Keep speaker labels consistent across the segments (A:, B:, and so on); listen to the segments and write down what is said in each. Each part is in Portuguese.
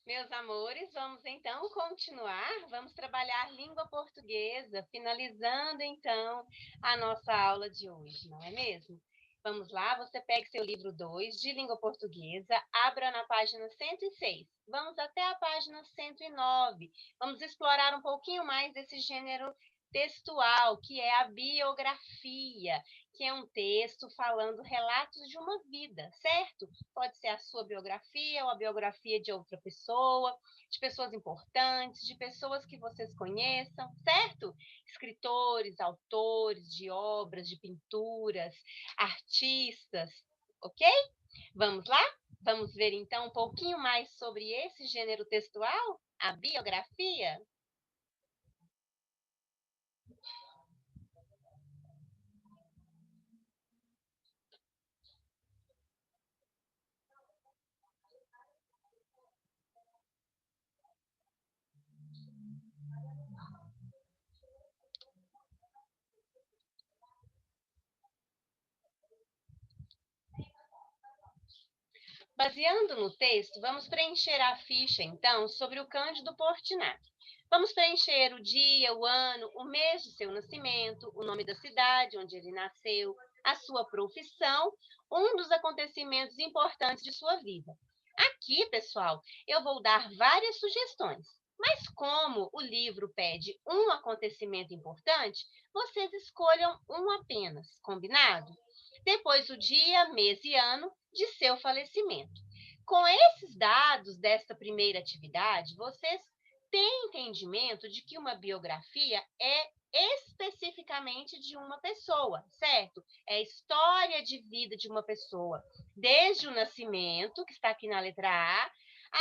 A: Meus amores, vamos então continuar. Vamos trabalhar língua portuguesa, finalizando então a nossa aula de hoje, não é mesmo? Vamos lá, você pega seu livro 2 de língua portuguesa, abra na página 106. Vamos até a página 109. Vamos explorar um pouquinho mais desse gênero textual, que é a biografia, que é um texto falando relatos de uma vida, certo? Pode ser a sua biografia ou a biografia de outra pessoa, de pessoas importantes, de pessoas que vocês conheçam, certo? Escritores, autores de obras, de pinturas, artistas, ok? Vamos lá? Vamos ver então um pouquinho mais sobre esse gênero textual, a biografia? Baseando no texto, vamos preencher a ficha, então, sobre o Cândido Portinari. Vamos preencher o dia, o ano, o mês de seu nascimento, o nome da cidade onde ele nasceu, a sua profissão, um dos acontecimentos importantes de sua vida. Aqui, pessoal, eu vou dar várias sugestões, mas como o livro pede um acontecimento importante, vocês escolham um apenas, combinado? Depois o dia, mês e ano de seu falecimento. Com esses dados desta primeira atividade, vocês têm entendimento de que uma biografia é especificamente de uma pessoa, certo? É a história de vida de uma pessoa, desde o nascimento, que está aqui na letra A,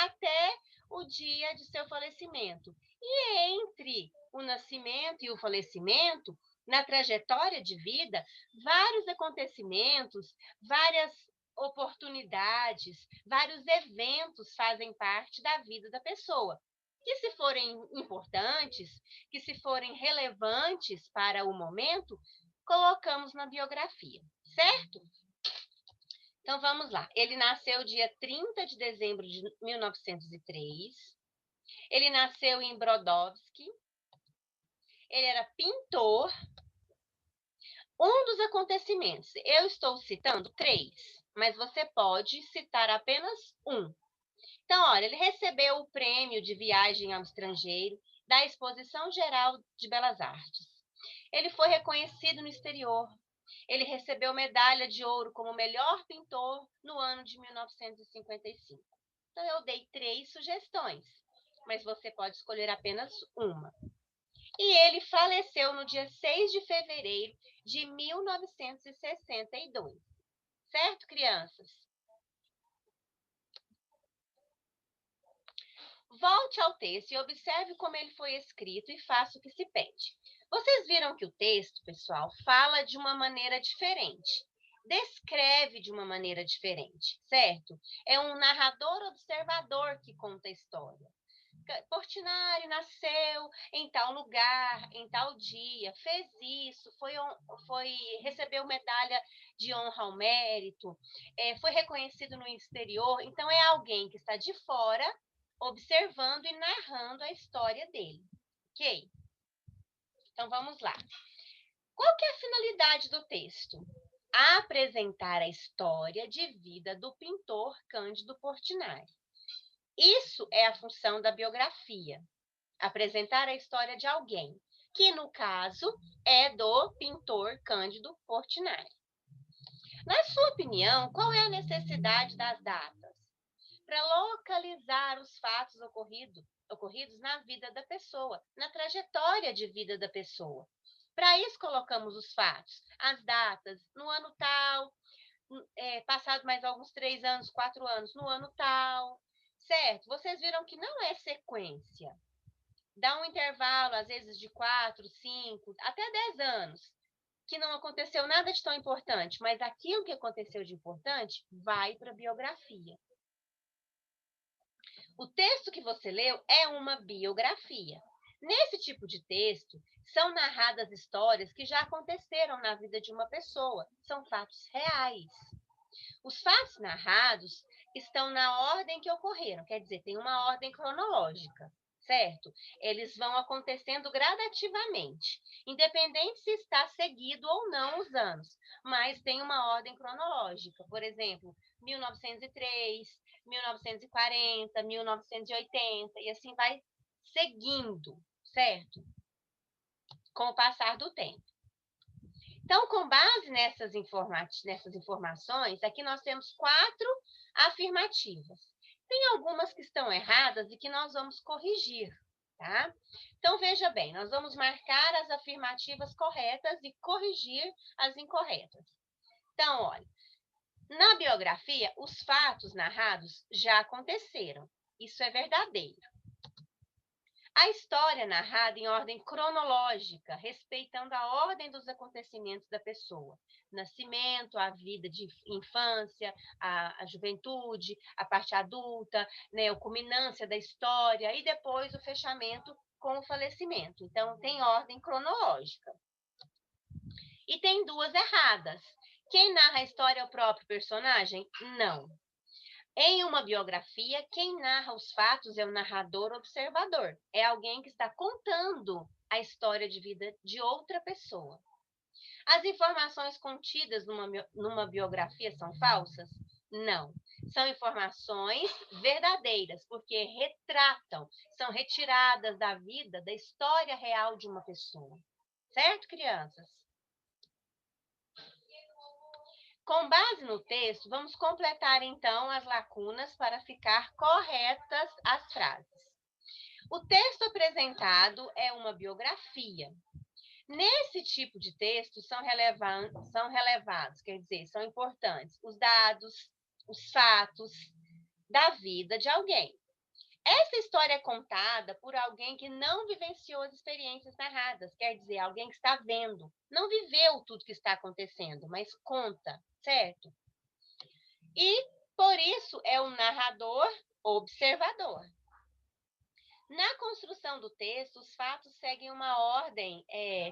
A: até o dia de seu falecimento. E entre o nascimento e o falecimento, na trajetória de vida, vários acontecimentos, várias oportunidades, vários eventos fazem parte da vida da pessoa. Que se forem importantes, que se forem relevantes para o momento, colocamos na biografia, certo? Então vamos lá. Ele nasceu dia 30 de dezembro de 1903. Ele nasceu em Brodowski. Ele era pintor. Um dos acontecimentos, eu estou citando três, mas você pode citar apenas um. Então, olha, ele recebeu o prêmio de viagem ao estrangeiro da Exposição Geral de Belas Artes. Ele foi reconhecido no exterior. Ele recebeu medalha de ouro como melhor pintor no ano de 1955. Então, eu dei três sugestões, mas você pode escolher apenas uma. E ele faleceu no dia 6 de fevereiro de 1962. Certo, crianças? Volte ao texto e observe como ele foi escrito e faça o que se pede. Vocês viram que o texto, pessoal, fala de uma maneira diferente. Descreve de uma maneira diferente, certo? É um narrador observador que conta a história. Portinari nasceu em tal lugar, em tal dia, fez isso, recebeu medalha de honra ao mérito, foi reconhecido no exterior. Então, é alguém que está de fora, observando e narrando a história dele. Ok? Então, vamos lá. Qual que é a finalidade do texto? Apresentar a história de vida do pintor Cândido Portinari. Isso é a função da biografia. Apresentar a história de alguém, que no caso é do pintor Cândido Portinari. Na sua opinião, qual é a necessidade das datas? Para localizar os fatos ocorridos na vida da pessoa, na trajetória de vida da pessoa. Para isso, colocamos os fatos, as datas, no ano tal, passado mais alguns 3 anos, 4 anos, no ano tal, certo? Vocês viram que não é sequência. Dá um intervalo, às vezes, de 4, 5, até 10 anos, que não aconteceu nada de tão importante, mas aquilo que aconteceu de importante vai para a biografia. O texto que você leu é uma biografia. Nesse tipo de texto, são narradas histórias que já aconteceram na vida de uma pessoa, são fatos reais. Os fatos narrados estão na ordem que ocorreram, quer dizer, tem uma ordem cronológica, certo? Eles vão acontecendo gradativamente, independente se está seguido ou não os anos, mas tem uma ordem cronológica. Por exemplo, 1903, 1940, 1980, e assim vai seguindo, certo? Com o passar do tempo. Então, com base nessas informações, aqui nós temos 4 afirmativas. Tem algumas que estão erradas e que nós vamos corrigir, tá? Então, veja bem, nós vamos marcar as afirmativas corretas e corrigir as incorretas. Então, olha, na biografia, os fatos narrados já aconteceram. Isso é verdadeiro. A história é narrada em ordem cronológica, respeitando a ordem dos acontecimentos da pessoa. Nascimento, a vida de infância, a juventude, a parte adulta, né, a culminância da história e depois o fechamento com o falecimento. Então, tem ordem cronológica. E tem 2 erradas. Quem narra a história é o próprio personagem? Não. Em uma biografia, quem narra os fatos é o narrador observador. É alguém que está contando a história de vida de outra pessoa. As informações contidas numa biografia são falsas? Não. São informações verdadeiras, porque retratam, são retiradas da vida, da história real de uma pessoa. Certo, crianças? Com base no texto, vamos completar então as lacunas para ficar corretas as frases. O texto apresentado é uma biografia. Nesse tipo de texto são relevados, quer dizer, são importantes os dados, os fatos da vida de alguém. Essa história é contada por alguém que não vivenciou as experiências narradas, quer dizer, alguém que está vendo. Não viveu tudo que está acontecendo, mas conta, certo? E, por isso, é o narrador observador. Na construção do texto, os fatos seguem uma ordem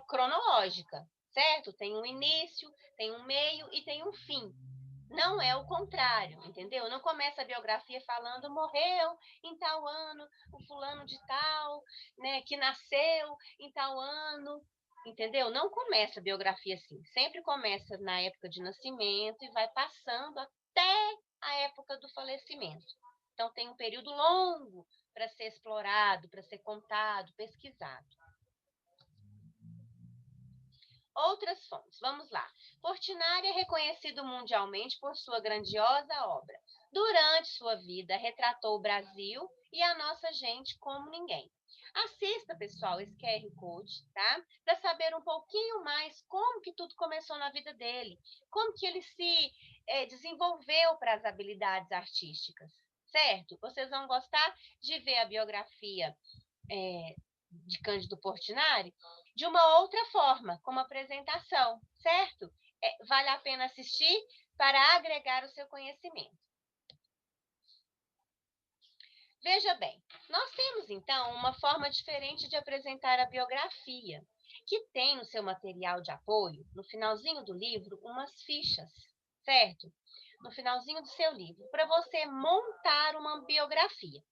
A: cronológica, certo? Tem um início, tem um meio e tem um fim. Não é o contrário, entendeu? Não começa a biografia falando morreu em tal ano, o fulano de tal, né, que nasceu em tal ano, entendeu? Não começa a biografia assim. Sempre começa na época de nascimento e vai passando até a época do falecimento. Então tem um período longo para ser explorado, para ser contado, pesquisado. Outras fontes, vamos lá. Portinari é reconhecido mundialmente por sua grandiosa obra. Durante sua vida, retratou o Brasil e a nossa gente como ninguém. Assista, pessoal, esse QR Code, tá? Para saber um pouquinho mais como que tudo começou na vida dele, como que ele se desenvolveu para as habilidades artísticas, certo? Vocês vão gostar de ver a biografia de Cândido Portinari de uma outra forma, como apresentação, certo? Vale a pena assistir para agregar o seu conhecimento. Veja bem, nós temos então uma forma diferente de apresentar a biografia, que tem no seu material de apoio, no finalzinho do livro, umas fichas, certo? No finalzinho do seu livro, para você montar uma biografia.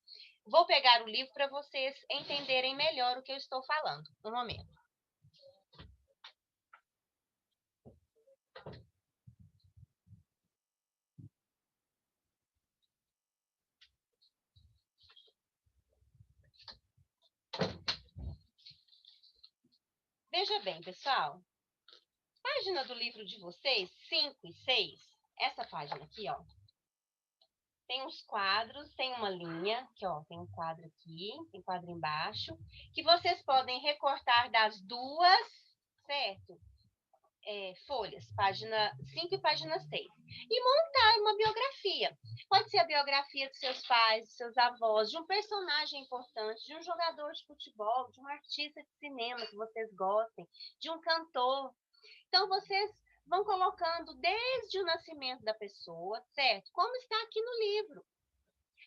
A: Vou pegar o livro para vocês entenderem melhor o que eu estou falando. Um momento. Veja bem, pessoal. Página do livro de vocês, 5 e 6. Essa página aqui, ó. Tem uns quadros, tem uma linha, aqui, ó, tem um quadro aqui, tem quadro embaixo, que vocês podem recortar das duas, certo? Folhas, página 5 e página 6. E montar uma biografia. Pode ser a biografia dos seus pais, dos seus avós, de um personagem importante, de um jogador de futebol, de um artista de cinema que vocês gostem, de um cantor. Então, vocês vão colocando desde o nascimento da pessoa, certo? Como está aqui no livro.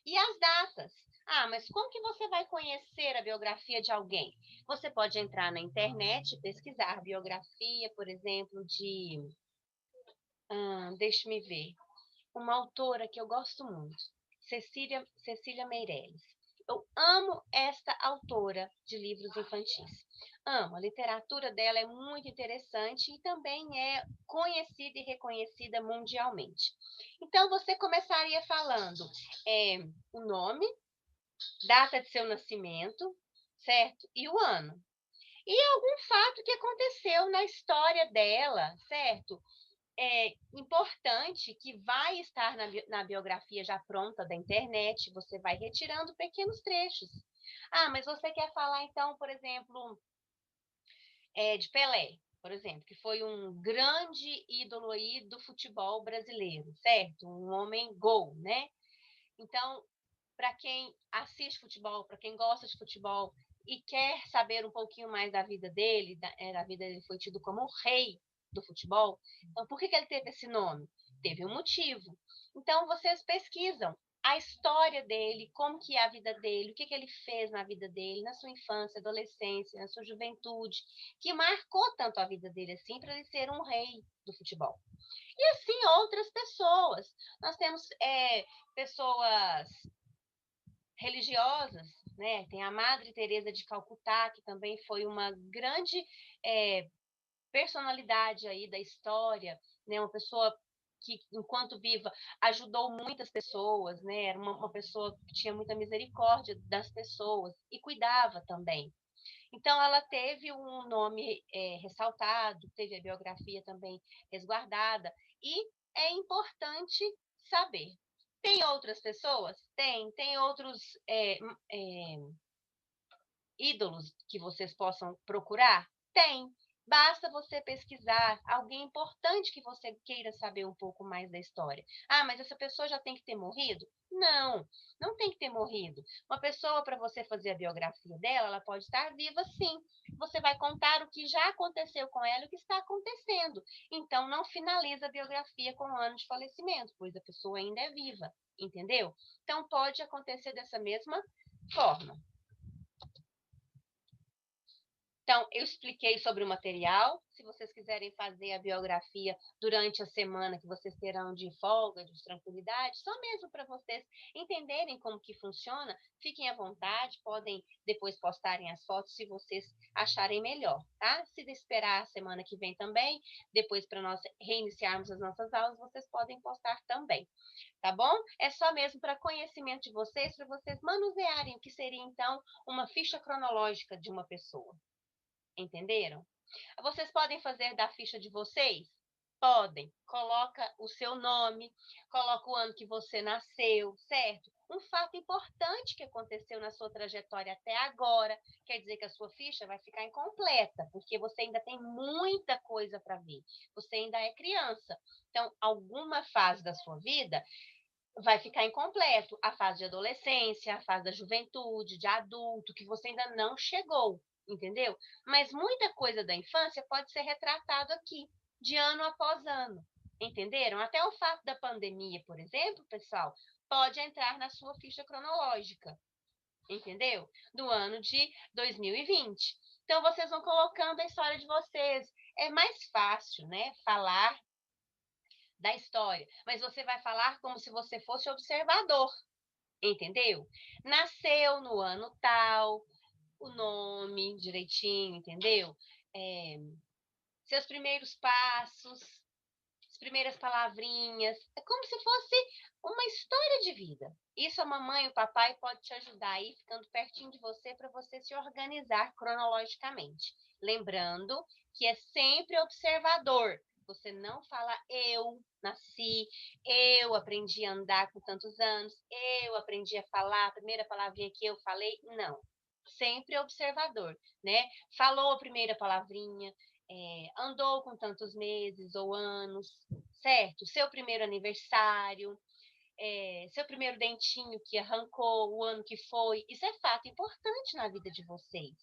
A: E as datas. Ah, mas como que você vai conhecer a biografia de alguém? Você pode entrar na internet e pesquisar biografia, por exemplo, deixa-me ver, uma autora que eu gosto muito. Cecília Meirelles. Eu amo esta autora de livros infantis. Amo, a literatura dela é muito interessante e também é conhecida e reconhecida mundialmente. Então, você começaria falando o nome, data de seu nascimento, certo? E o ano. E algum fato que aconteceu na história dela, certo? Importante que vai estar na biografia já pronta da internet, você vai retirando pequenos trechos. Ah, mas você quer falar então, por exemplo, de Pelé, por exemplo, que foi um grande ídolo aí do futebol brasileiro, certo? Um homem gol, né? Então, para quem assiste futebol, para quem gosta de futebol e quer saber um pouquinho mais da vida dele, da vida dele foi tido como o rei do futebol. Então, por que ele teve esse nome? Teve um motivo. Então, vocês pesquisam a história dele, como que é a vida dele, o que ele fez na vida dele, na sua infância, adolescência, na sua juventude, que marcou tanto a vida dele assim para ele ser um rei do futebol. E assim outras pessoas. Nós temos pessoas religiosas, né? Tem a Madre Teresa de Calcutá, que também foi uma grande personalidade aí da história, né? Uma pessoa que, enquanto viva, ajudou muitas pessoas, né? Era uma pessoa que tinha muita misericórdia das pessoas e cuidava também. Então, ela teve um nome ressaltado, teve a biografia também resguardada, e é importante saber. Tem outras pessoas? Tem outros ídolos que vocês possam procurar? Tem. Basta você pesquisar alguém importante que você queira saber um pouco mais da história. Ah, mas essa pessoa já tem que ter morrido? Não, não tem que ter morrido. Uma pessoa, para você fazer a biografia dela, ela pode estar viva sim. Você vai contar o que já aconteceu com ela e o que está acontecendo. Então, não finaliza a biografia com o ano de falecimento, pois a pessoa ainda é viva, entendeu? Então, pode acontecer dessa mesma forma. Então, eu expliquei sobre o material. Se vocês quiserem fazer a biografia durante a semana que vocês terão de folga, de tranquilidade, só mesmo para vocês entenderem como que funciona, fiquem à vontade, podem depois postarem as fotos se vocês acharem melhor, tá? Se esperar a semana que vem também, depois para nós reiniciarmos as nossas aulas, vocês podem postar também, tá bom? É só mesmo para conhecimento de vocês, para vocês manusearem o que seria então uma ficha cronológica de uma pessoa. Entenderam? Vocês podem fazer da ficha de vocês? Podem. Coloca o seu nome, coloca o ano que você nasceu, certo? Um fato importante que aconteceu na sua trajetória até agora, quer dizer que a sua ficha vai ficar incompleta, porque você ainda tem muita coisa para ver. Você ainda é criança. Então, alguma fase da sua vida vai ficar incompleto. A fase de adolescência, a fase da juventude, de adulto, que você ainda não chegou, entendeu? Mas muita coisa da infância pode ser retratado aqui, de ano após ano, entenderam? Até o fato da pandemia, por exemplo, pessoal, pode entrar na sua ficha cronológica, entendeu? Do ano de 2020. Então, vocês vão colocando a história de vocês. É mais fácil, né, falar da história, mas você vai falar como se você fosse observador, entendeu? Nasceu no ano tal, o nome direitinho, entendeu? Seus primeiros passos, as primeiras palavrinhas, é como se fosse uma história de vida. Isso a mamãe e o papai pode te ajudar aí, ficando pertinho de você, para você se organizar cronologicamente. Lembrando que é sempre observador. Você não fala eu nasci, eu aprendi a andar com tantos anos, eu aprendi a falar, a primeira palavrinha que eu falei, não. Sempre observador, né? Falou a primeira palavrinha, andou com tantos meses ou anos, certo? Seu primeiro aniversário, seu primeiro dentinho que arrancou, o ano que foi. Isso é fato importante na vida de vocês,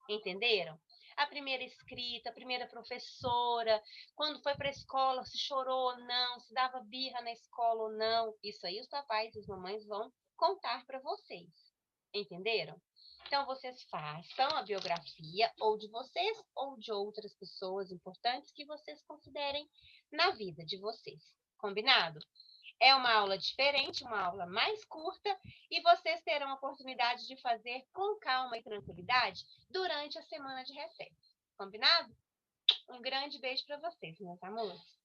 A: entenderam? A primeira escrita, a primeira professora, quando foi para a escola, se chorou ou não, se dava birra na escola ou não. Isso aí os papais e as mamães vão contar para vocês, entenderam? Então, vocês façam a biografia ou de vocês ou de outras pessoas importantes que vocês considerem na vida de vocês. Combinado? É uma aula diferente, uma aula mais curta, e vocês terão a oportunidade de fazer com calma e tranquilidade durante a semana de recesso. Combinado? Um grande beijo para vocês, meus amores.